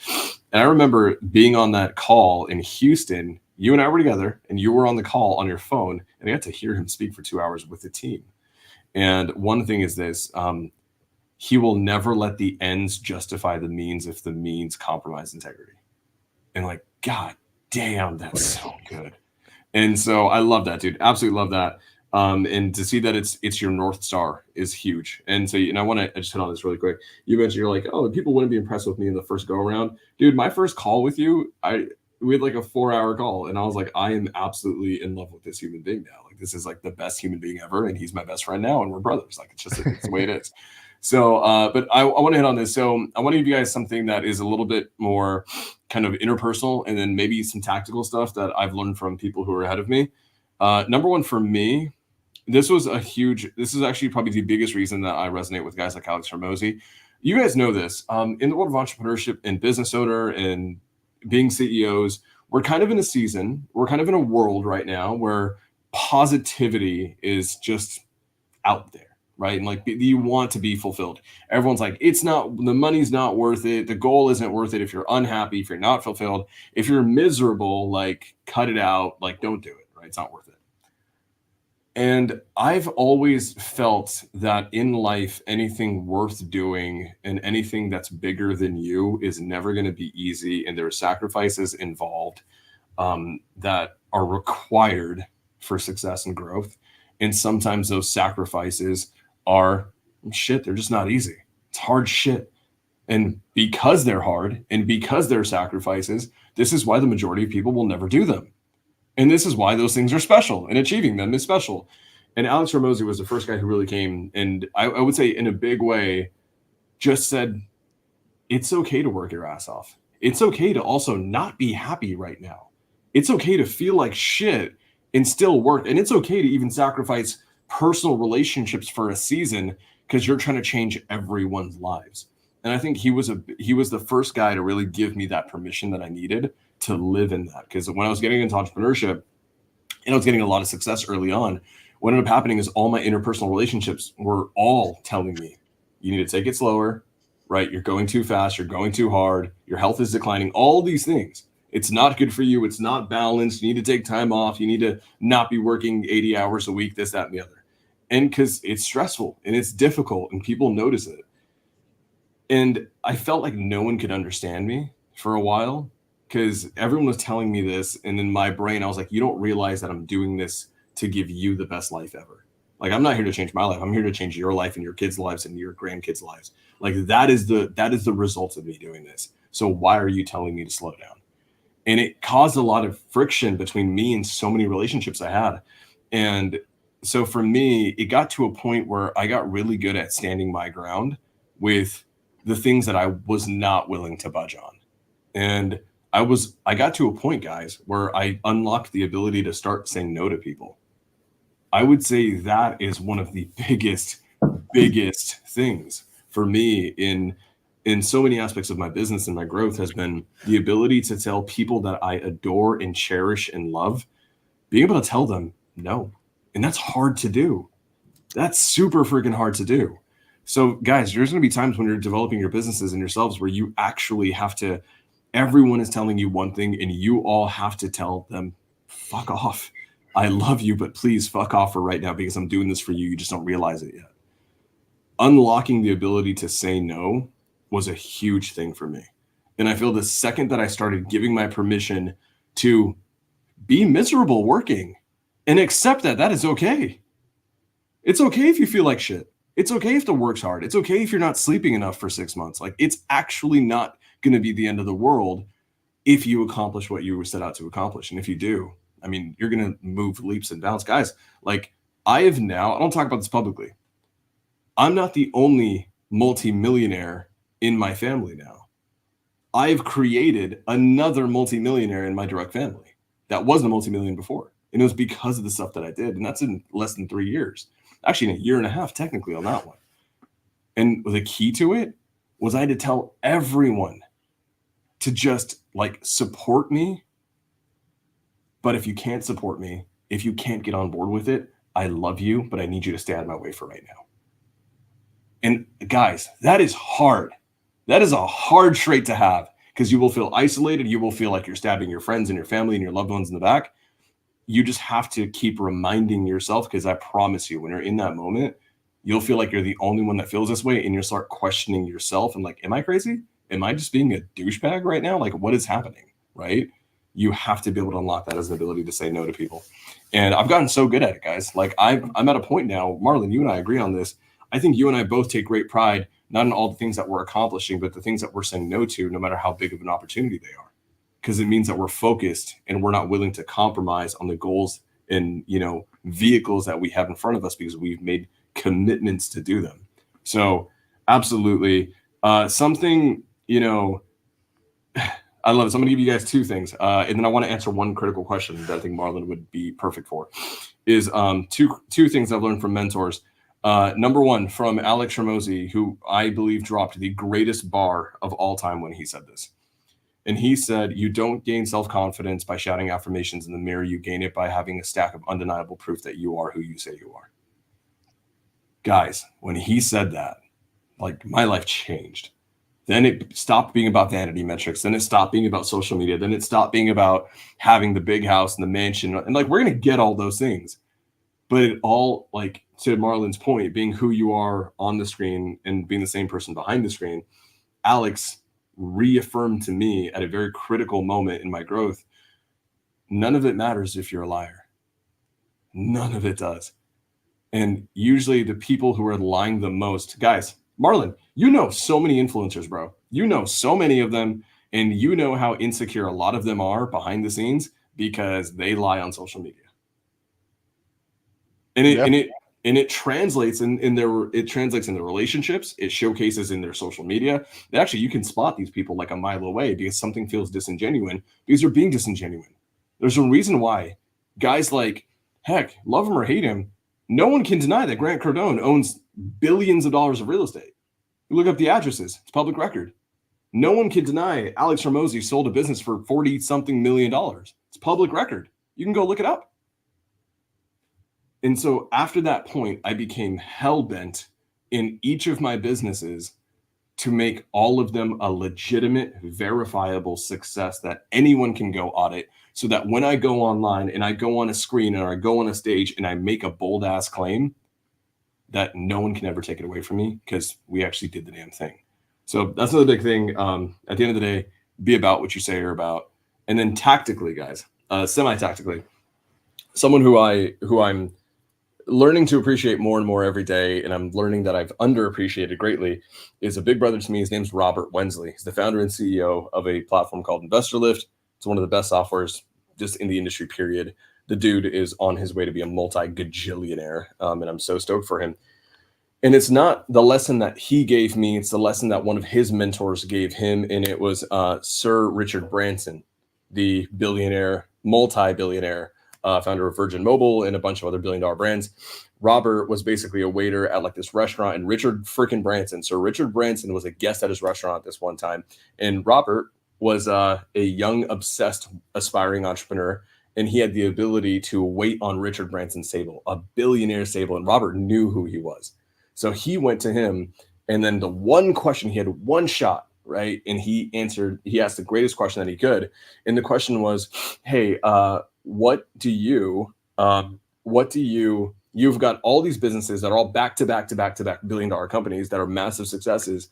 and I remember being on that call in Houston, you and I were together, and you were on the call on your phone, and I got to hear him speak for 2 hours with the team. And one thing is this, he will never let the ends justify the means if the means compromise integrity. And like, God damn, that's so good. And so I love that, dude. Absolutely love that. And to see that it's your North Star is huge. And so, and I just hit on this really quick. You mentioned you're like, oh, people wouldn't be impressed with me in the first go around. Dude, my first call with you, we had like a 4-hour call, and I was like, I am absolutely in love with this human being now. Like, this is like the best human being ever, and he's my best friend now, and we're brothers. Like, it's the way it is. So, but I want to hit on this. So I want to give you guys something that is a little bit more kind of interpersonal, and then maybe some tactical stuff that I've learned from people who are ahead of me. Number one for me, this is actually probably the biggest reason that I resonate with guys like Alex Hormozi. You guys know this. In the world of entrepreneurship and business owner and being CEOs, we're kind of in a world right now where positivity is just out there, right? And like, you want to be fulfilled. Everyone's like, the money's not worth it. The goal isn't worth it. If you're unhappy, if you're not fulfilled, if you're miserable, like, cut it out. Like, don't do it, right? It's not worth it. And I've always felt that in life, anything worth doing and anything that's bigger than you is never going to be easy. And there are sacrifices involved that are required for success and growth. And sometimes those sacrifices are shit. They're just not easy. It's hard shit. And because they're hard and because they're sacrifices, this is why the majority of people will never do them. And this is why those things are special, and achieving them is special. And Alex Hormozi was the first guy who really came, and I would say in a big way, just said, it's okay to work your ass off. It's okay to also not be happy right now. It's okay to feel like shit and still work. And it's okay to even sacrifice personal relationships for a season because you're trying to change everyone's lives. And I think he was the first guy to really give me that permission that I needed to live in that. Because when I was getting into entrepreneurship and I was getting a lot of success early on, what ended up happening is all my interpersonal relationships were all telling me, you need to take it slower, right? You're going too fast. You're going too hard. Your health is declining. All these things. It's not good for you. It's not balanced. You need to take time off. You need to not be working 80 hours a week, this, that, and the other. And because it's stressful and it's difficult and people notice it. And I felt like no one could understand me for a while because everyone was telling me this. And in my brain, I was like, you don't realize that I'm doing this to give you the best life ever. Like, I'm not here to change my life. I'm here to change your life and your kids' lives and your grandkids' lives. Like, that is the result of me doing this. So why are you telling me to slow down? And it caused a lot of friction between me and so many relationships I had. And so for me, it got to a point where I got really good at standing my ground with the things that I was not willing to budge on. And I got to a point, guys, where I unlocked the ability to start saying no to people. I would say that is one of the biggest things for me in so many aspects of my business and my growth has been the ability to tell people that I adore and cherish and love, being able to tell them no. And that's hard to do. That's super freaking hard to do. So guys, there's going to be times when you're developing your businesses and yourselves where you actually have to, everyone is telling you one thing and you all have to tell them, fuck off. I love you, but please fuck off for right now because I'm doing this for you. You just don't realize it yet. Unlocking the ability to say no was a huge thing for me. And I feel the second that I started giving my permission to be miserable working and accept that is okay. It's okay if you feel like shit. It's okay if the work's hard. It's okay if you're not sleeping enough for 6 months. Like, it's actually not going to be the end of the world if you accomplish what you were set out to accomplish. And if you do, I mean, you're going to move leaps and bounds. Guys, like, I don't talk about this publicly. I'm not the only multimillionaire in my family now. I've created another multimillionaire in my direct family that wasn't a multimillion before. And it was because of the stuff that I did. And that's in less than 3 years. Actually, in a year and a half, technically, on that one. And the key to it was I had to tell everyone to just, like, support me. But if you can't support me, if you can't get on board with it, I love you, but I need you to stay out of my way for right now. And guys, that is hard. That is a hard trait to have because you will feel isolated. You will feel like you're stabbing your friends and your family and your loved ones in the back. You just have to keep reminding yourself, because I promise you, when you're in that moment, you'll feel like you're the only one that feels this way, and you'll start questioning yourself and like, am I crazy? Am I just being a douchebag right now? Like, what is happening, right? You have to be able to unlock that as an ability to say no to people. And I've gotten so good at it, guys. Like, I'm at a point now, Marlon, you and I agree on this. I think you and I both take great pride, not in all the things that we're accomplishing, but the things that we're saying no to, no matter how big of an opportunity they are. Because it means that we're focused and we're not willing to compromise on the goals and, vehicles that we have in front of us because we've made commitments to do them. So absolutely. Something, I love it. So I'm going to give you guys two things. And then I want to answer one critical question that I think Marlon would be perfect for. Is two things I've learned from mentors. Number one, from Alex Hormozi, who I believe dropped the greatest bar of all time when he said this. And he said, you don't gain self-confidence by shouting affirmations in the mirror. You gain it by having a stack of undeniable proof that you are who you say you are. Guys, when he said that, like, my life changed. Then it stopped being about vanity metrics. Then it stopped being about social media. Then it stopped being about having the big house and the mansion. And like, we're going to get all those things. But it all, like, to Marlon's point, being who you are on the screen and being the same person behind the screen, Alex reaffirmed to me at a very critical moment in my growth, none of it matters if you're a liar. None of it does. And usually the people who are lying the most, guys, Marlon, you know so many influencers, bro. You know so many of them, and you know how insecure a lot of them are behind the scenes because they lie on social media. And it translates in their relationships. It showcases in their social media. And actually, you can spot these people like a mile away because something feels disingenuous because they're being disingenuous. There's a reason why guys like, heck, love him or hate him, no one can deny that Grant Cardone owns billions of dollars of real estate. You look up the addresses, it's public record. No one can deny Alex Hormozi sold a business for $40-something million. It's public record. You can go look it up. And so after that point, I became hell-bent in each of my businesses to make all of them a legitimate, verifiable success that anyone can go audit, so that when I go online and I go on a screen or I go on a stage and I make a bold-ass claim, that no one can ever take it away from me because we actually did the damn thing. So that's another big thing. At the end of the day, be about what you say you're about. And then tactically, guys, semi-tactically, someone who I'm learning to appreciate more and more every day, and I'm learning that I've underappreciated greatly, is a big brother to me. His name's Robert Wensley. He's the founder and CEO of a platform called InvestorLift. It's one of the best softwares just in the industry, period. The dude is on his way to be a multi-gajillionaire, and I'm so stoked for him. And it's not the lesson that he gave me, it's the lesson that one of his mentors gave him, and it was Sir Richard Branson, the billionaire, multi-billionaire, founder of Virgin Mobile and a bunch of other billion-dollar brands. Robert was basically a waiter at like this restaurant, and Richard freaking Branson, Sir Richard Branson, was a guest at his restaurant at this one time. And Robert was a young, obsessed, aspiring entrepreneur, and he had the ability to wait on Richard Branson's table, a billionaire's table, and Robert knew who he was. So he went to him, and then the one question, he had one shot, right? And he asked the greatest question that he could. And the question was, hey, you've got all these businesses that are all back to back billion-dollar companies that are massive successes.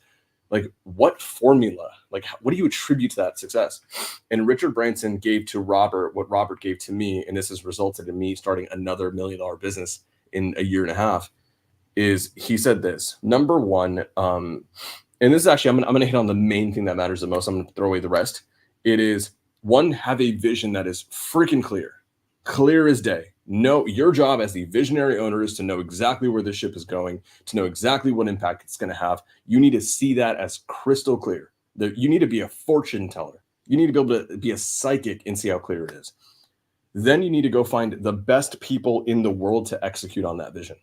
Like, what formula, like, what do you attribute to that success? And Richard Branson gave to Robert what Robert gave to me, and this has resulted in me starting another $1 million business in a year and a half, is he said this. Number one, and this is actually, I'm gonna hit on the main thing that matters the most. I'm gonna throw away the rest. It is, one, have a vision that is freaking clear as day. No, your job as the visionary owner is to know exactly where the ship is going, to know exactly what impact it's going to have. You need to see that as crystal clear. You need to be a fortune teller. You need to be able to be a psychic and see how clear it is. Then you need to go find the best people in the world to execute on that vision.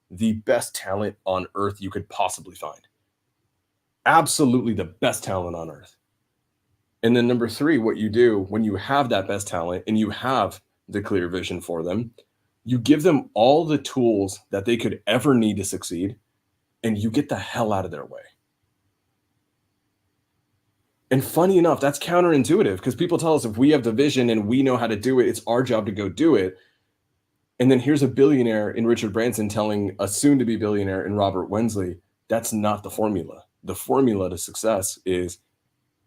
The best talent on earth you could possibly find. Absolutely the best talent on earth. And then number three, what you do when you have that best talent and you have the clear vision for them, you give them all the tools that they could ever need to succeed, and you get the hell out of their way. And funny enough, that's counterintuitive, because people tell us if we have the vision and we know how to do it, it's our job to go do it. And then here's a billionaire in Richard Branson telling a soon-to-be billionaire in Robert Wensley, that's not the formula. The formula to success is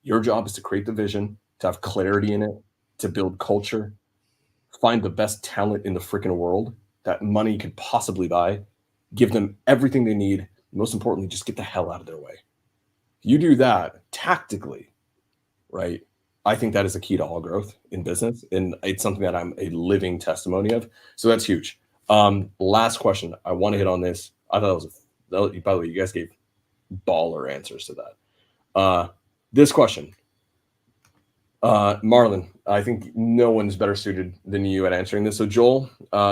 your job is to create the vision, to have clarity in it, to build culture, find the best talent in the freaking world that money could possibly buy, give them everything they need. Most importantly, just get the hell out of their way. You do that tactically, right? I think that is a key to all growth in business. And it's something that I'm a living testimony of. So that's huge. Last question. I want to hit on this. I thought by the way, you guys gave baller answers to that. This question. Marlon, I think no one's better suited than you at answering this. So Joel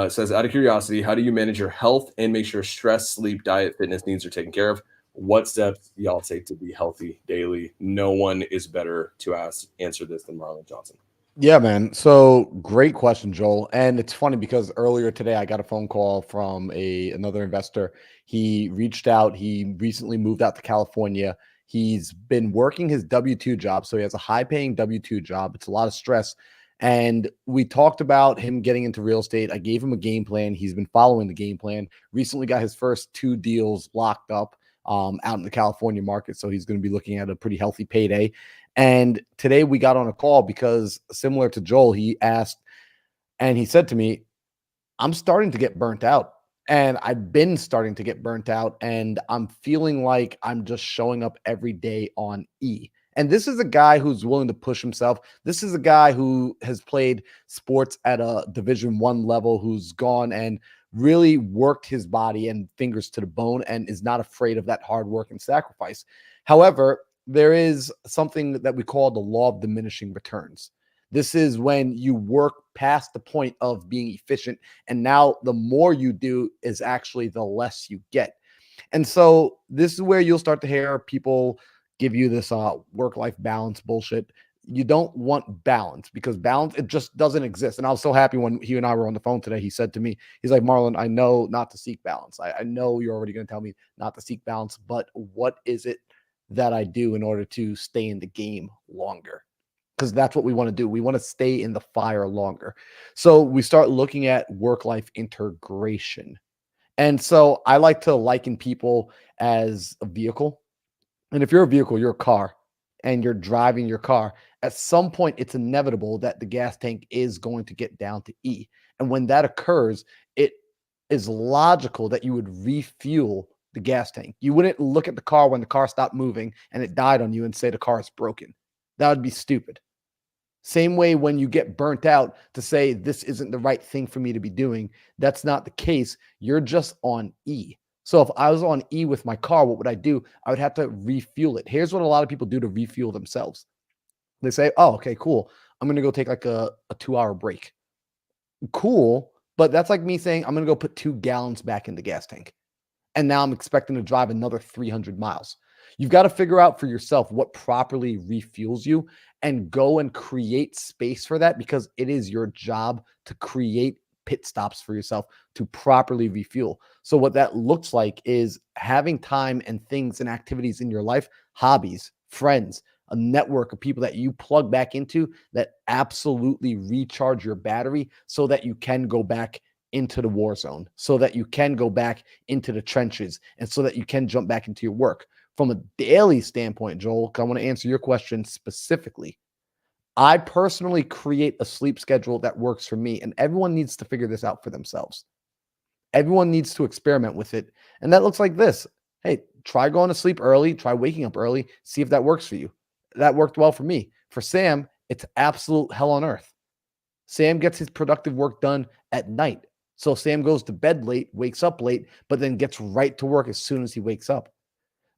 says, out of curiosity, how do you manage your health and make sure stress, sleep, diet, fitness needs are taken care of? What steps y'all take to be healthy daily? No one is better to answer this than Marlon Johnson. Yeah, man. So great question, Joel. And it's funny because earlier today I got a phone call from another investor. He reached out. He recently moved out to California. He's been working his W-2 job. So he has a high-paying W-2 job. It's a lot of stress. And we talked about him getting into real estate. I gave him a game plan. He's been following the game plan. Recently got his first 2 deals locked up out in the California market. So he's going to be looking at a pretty healthy payday. And today we got on a call because similar to Joel, he asked and he said to me, I'm starting to get burnt out. And I've been starting to get burnt out. And I'm feeling like I'm just showing up every day on E. And this is a guy who's willing to push himself. This is a guy who has played sports at a Division I level, who's gone and really worked his body and fingers to the bone and is not afraid of that hard work and sacrifice. However, there is something that we call the law of diminishing returns. This is when you work past the point of being efficient. And now the more you do is actually the less you get. And so this is where you'll start to hear people give you this work-life balance bullshit. You don't want balance because balance, it just doesn't exist. And I was so happy when he and I were on the phone today. He said to me, he's like, Marlon, I know not to seek balance. I know you're already going to tell me not to seek balance, but what is it that I do in order to stay in the game longer? Because that's what we want to do. We want to stay in the fire longer. So we start looking at work-life integration. And so I like to liken people as a vehicle. And if you're a vehicle, you're a car and you're driving your car, at some point it's inevitable that the gas tank is going to get down to E. And when that occurs, it is logical that you would refuel the gas tank. You wouldn't look at the car when the car stopped moving and it died on you and say the car is broken. That would be stupid. Same way when you get burnt out to say this isn't the right thing for me to be doing. That's not the case. You're just on E. So if I was on E with my car, what would I do? I would have to refuel it. Here's what a lot of people do to refuel themselves. They say, oh, okay, cool. I'm going to go take like a 2-hour break. Cool. But that's like me saying, I'm going to go put 2 gallons back in the gas tank. And now I'm expecting to drive another 300 miles. You've got to figure out for yourself what properly refuels you and go and create space for that, because it is your job to create pit stops for yourself to properly refuel. So what that looks like is having time and things and activities in your life, hobbies, friends, a network of people that you plug back into that absolutely recharge your battery so that you can go back into the war zone, so that you can go back into the trenches, and so that you can jump back into your work. From a daily standpoint, Joel, I want to answer your question specifically. I personally create a sleep schedule that works for me, and everyone needs to figure this out for themselves. Everyone needs to experiment with it, and that looks like this. Hey, try going to sleep early, try waking up early, see if that works for you. That worked well for me. For Sam, it's absolute hell on earth. Sam gets his productive work done at night. So Sam goes to bed late, wakes up late, but then gets right to work as soon as he wakes up.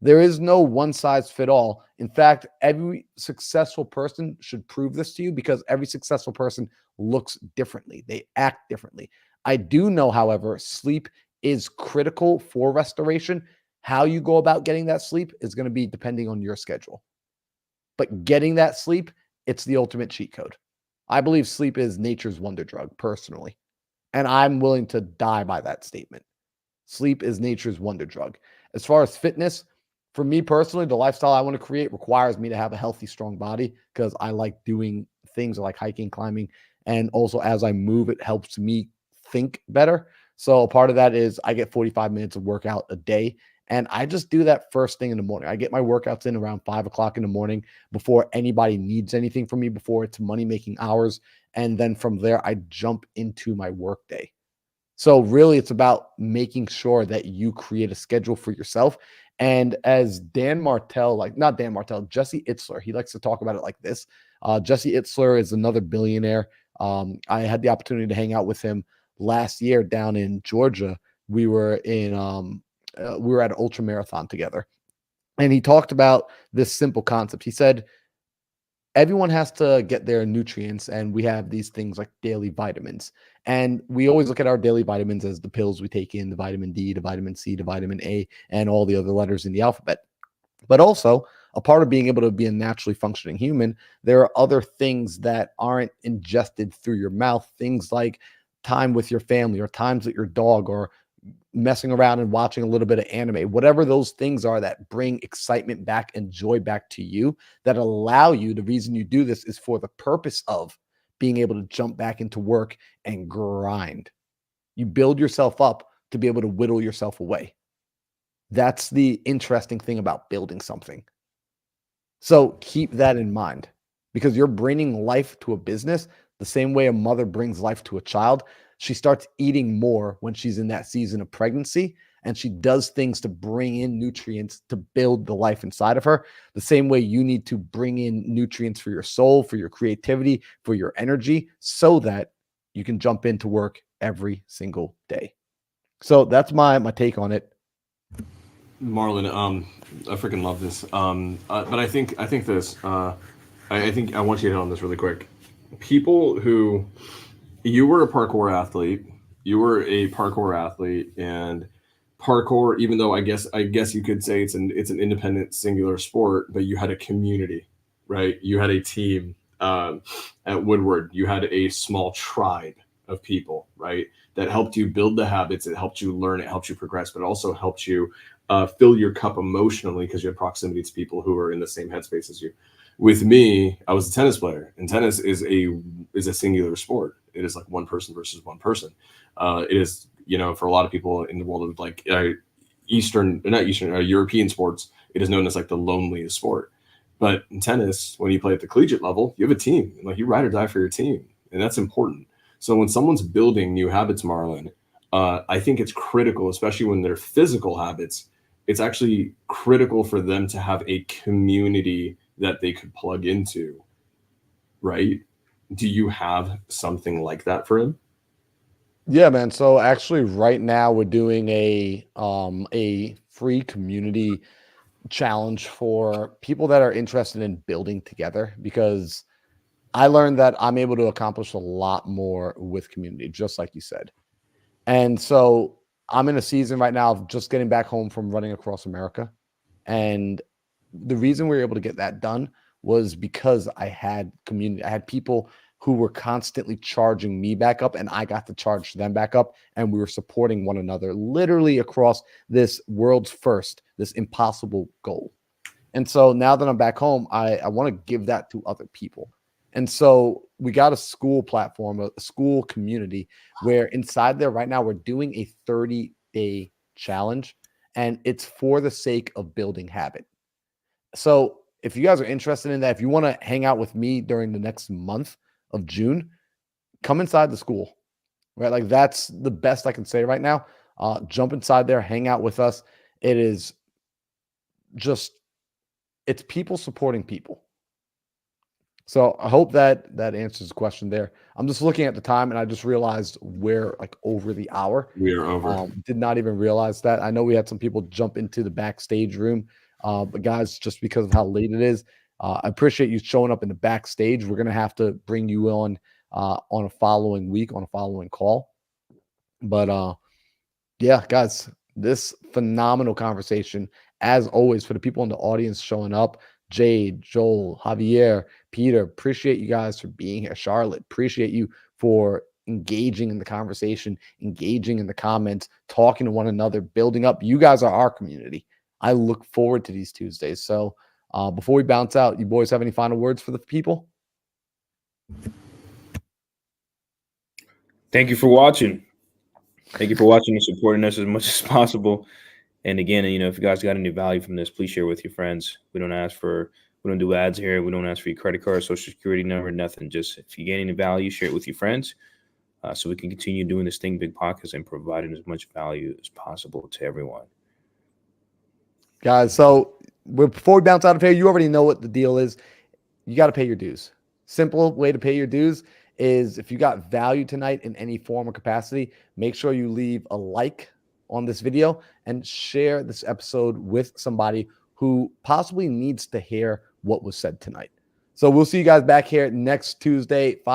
There is no one size fit all. In fact, every successful person should prove this to you, because every successful person looks differently. They act differently. I do know, however, sleep is critical for restoration. How you go about getting that sleep is going to be depending on your schedule. But getting that sleep, it's the ultimate cheat code. I believe sleep is nature's wonder drug, personally. And I'm willing to die by that statement. Sleep is nature's wonder drug. As far as fitness, for me personally, the lifestyle I want to create requires me to have a healthy, strong body, because I like doing things like hiking, climbing, and also as I move, it helps me think better. So part of that is I get 45 minutes of workout a day, and I just do that first thing in the morning. I get my workouts in around 5 o'clock in the morning before anybody needs anything from me, before it's money-making hours. And then from there, I jump into my workday. So really, it's about making sure that you create a schedule for yourself. And as Dan Martell, not Dan Martell, Jesse Itzler, he likes to talk about it like this. Jesse Itzler is another billionaire. I had the opportunity to hang out with him last year down in Georgia. We were at an ultra marathon together. And he talked about this simple concept. He said, everyone has to get their nutrients, and we have these things like daily vitamins. And we always look at our daily vitamins as the pills we take in, the vitamin D, the vitamin C, the vitamin A, and all the other letters in the alphabet. But also, a part of being able to be a naturally functioning human, there are other things that aren't ingested through your mouth, things like time with your family or times with your dog or messing around and watching a little bit of anime, whatever those things are that bring excitement back and joy back to you, that allow you, the reason you do this is for the purpose of being able to jump back into work and grind. You build yourself up to be able to whittle yourself away. That's the interesting thing about building something. So keep that in mind, because you're bringing life to a business the same way a mother brings life to a child. She starts eating more when she's in that season of pregnancy, and she does things to bring in nutrients to build the life inside of her. The same way you need to bring in nutrients for your soul, for your creativity, for your energy, so that you can jump into work every single day. So that's my take on it. Marlon, I freaking love this. But I think this. I think I want you to hit on this really quick. People who, you were a parkour athlete, and parkour, even though I guess you could say it's an independent singular sport, but you had a community, right? You had a team at Woodward. You had a small tribe of people, right? That helped you build the habits. It helped you learn. It helped you progress, but it also helped you fill your cup emotionally because you had proximity to people who are in the same headspace as you. With me, I was a tennis player, and tennis is a singular sport. It is like one person versus one person. It is, for a lot of people in the world of like European sports, it is known as like the loneliest sport. But in tennis, when you play at the collegiate level, you have a team. Like, you ride or die for your team, and that's important. So when someone's building new habits, Marlon, I think it's critical, especially when they're physical habits. It's actually critical for them to have a community that they could plug into, right? Do you have something like that for him? Yeah, man. So actually right now we're doing a free community challenge for people that are interested in building together, because I learned that I'm able to accomplish a lot more with community, just like you said. And so I'm in a season right now of just getting back home from running across America. And the reason we were able to get that done was because I had community. I had people who were constantly charging me back up, and I got to charge them back up. And we were supporting one another literally across this world's first, this impossible goal. And so now that I'm back home, I want to give that to other people. And so we got a school platform, a school community, where inside there right now we're doing a 30-day challenge, and it's for the sake of building habit. So if you guys are interested in that, if you want to hang out with me during the next month of June, come inside the school, right? Like, that's the best I can say right now. Jump inside there, hang out with us. It is just, it's people supporting people. So I hope that answers the question there. I'm just looking at the time, and I just realized we're like over the hour. We are over. Did not even realize that. I know we had some people jump into the backstage room, but guys, just because of how late it is, I appreciate you showing up in the backstage. We're gonna have to bring you on a following week, on a following call. But yeah, guys, this phenomenal conversation, as always, for the people in the audience showing up. Jade, Joel, Javier, Peter, appreciate you guys for being here. Charlotte, appreciate you for engaging in the conversation, engaging in the comments, talking to one another, building up. You guys are our community. I look forward to these Tuesdays. So before we bounce out, you boys have any final words for the people? Thank you for watching. Thank you for watching and supporting us as much as possible. And again, if you guys got any value from this, please share with your friends. We don't do ads here. We don't ask for your credit card, social security number, nothing. Just if you get any value, share it with your friends, so we can continue doing this Think Big podcast and providing as much value as possible to everyone. Guys, so before we bounce out of here, you already know what the deal is. You got to pay your dues. Simple way to pay your dues is, if you got value tonight in any form or capacity, make sure you leave a like on this video and share this episode with somebody who possibly needs to hear what was said tonight. So we'll see you guys back here next Tuesday, 5